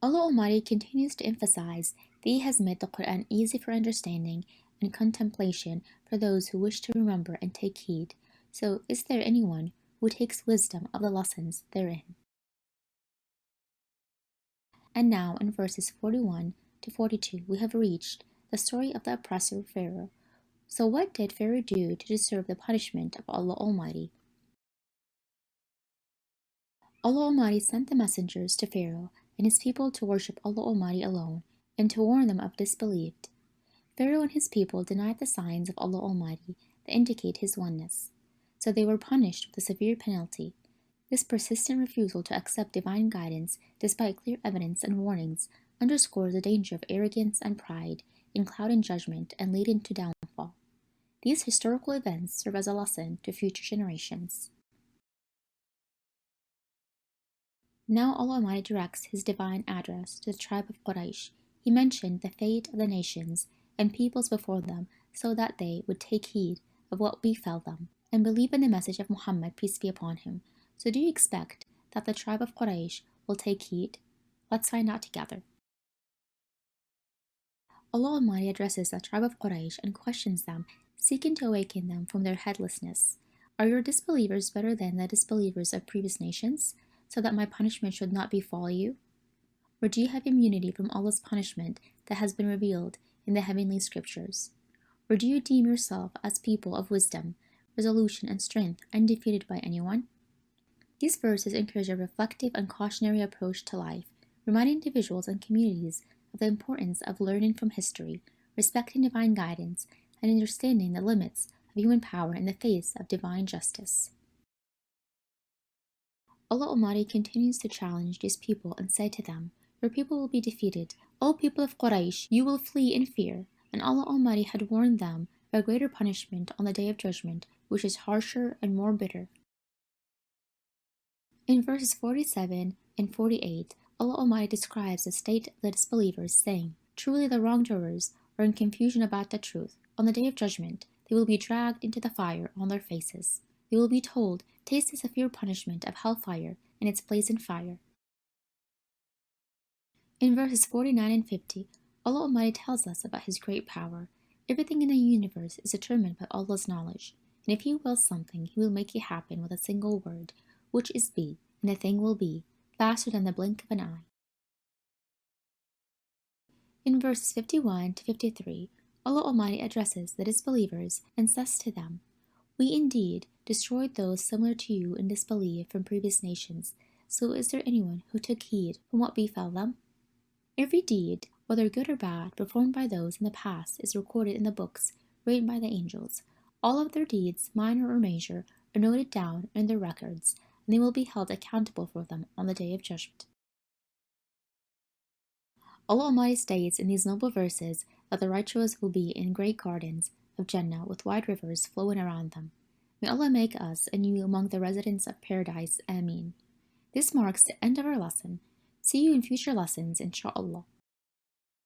Allah Almighty continues to emphasize that He has made the Quran easy for understanding and contemplation for those who wish to remember and take heed. So, is there anyone who takes wisdom of the lessons therein? And now, in verses 41 to 42, we have reached the story of the oppressor Pharaoh. So, what did Pharaoh do to deserve the punishment of Allah Almighty? Allah Almighty sent the messengers to Pharaoh and his people to worship Allah Almighty alone and to warn them of disbelief. Pharaoh and his people denied the signs of Allah Almighty that indicate His oneness, so they were punished with a severe penalty. This persistent refusal to accept divine guidance, despite clear evidence and warnings, underscores the danger of arrogance and pride in clouding judgment and leading to downfall. These historical events serve as a lesson to future generations. Now Allah Almighty directs His divine address to the tribe of Quraysh. He mentioned the fate of the nations and peoples before them so that they would take heed of what befell them and believe in the message of Muhammad, peace be upon him. So do you expect that the tribe of Quraysh will take heed? Let's find out together. Allah Almighty addresses the tribe of Quraysh and questions them, seeking to awaken them from their headlessness. Are your disbelievers better than the disbelievers of previous nations, so that my punishment should not befall you? Or do you have immunity from Allah's punishment that has been revealed in the heavenly scriptures? Or do you deem yourself as people of wisdom, resolution, and strength, undefeated by anyone? These verses encourage a reflective and cautionary approach to life, reminding individuals and communities of the importance of learning from history, respecting divine guidance, and understanding the limits of human power in the face of divine justice. Allah Almighty continues to challenge these people and say to them, "Your people will be defeated. O people of Quraysh, you will flee in fear." And Allah Almighty had warned them of a greater punishment on the Day of Judgment, which is harsher and more bitter. In verses 47 and 48, Allah Almighty describes the state of the disbelievers, saying, "Truly the wrongdoers are in confusion about the truth. On the Day of Judgment, they will be dragged into the fire on their faces. They will be told, 'Taste the severe punishment of hellfire and its blazing fire.'" In verses 49 and 50, Allah Almighty tells us about His great power. Everything in the universe is determined by Allah's knowledge, and if He wills something, He will make it happen with a single word, which is be, and the thing will be, faster than the blink of an eye. In verses 51 to 53, Allah Almighty addresses the disbelievers and says to them, "We indeed destroyed those similar to you in disbelief from previous nations, so is there anyone who took heed from what befell them?" Every deed, whether good or bad, performed by those in the past is recorded in the books written by the angels. All of their deeds, minor or major, are noted down in their records, and they will be held accountable for them on the Day of Judgment. Allah Almighty states in these noble verses that the righteous will be in great gardens of Jannah with wide rivers flowing around them. May Allah make us and you among the residents of paradise. Ameen. This marks the end of our lesson. See you in future lessons, inshaAllah.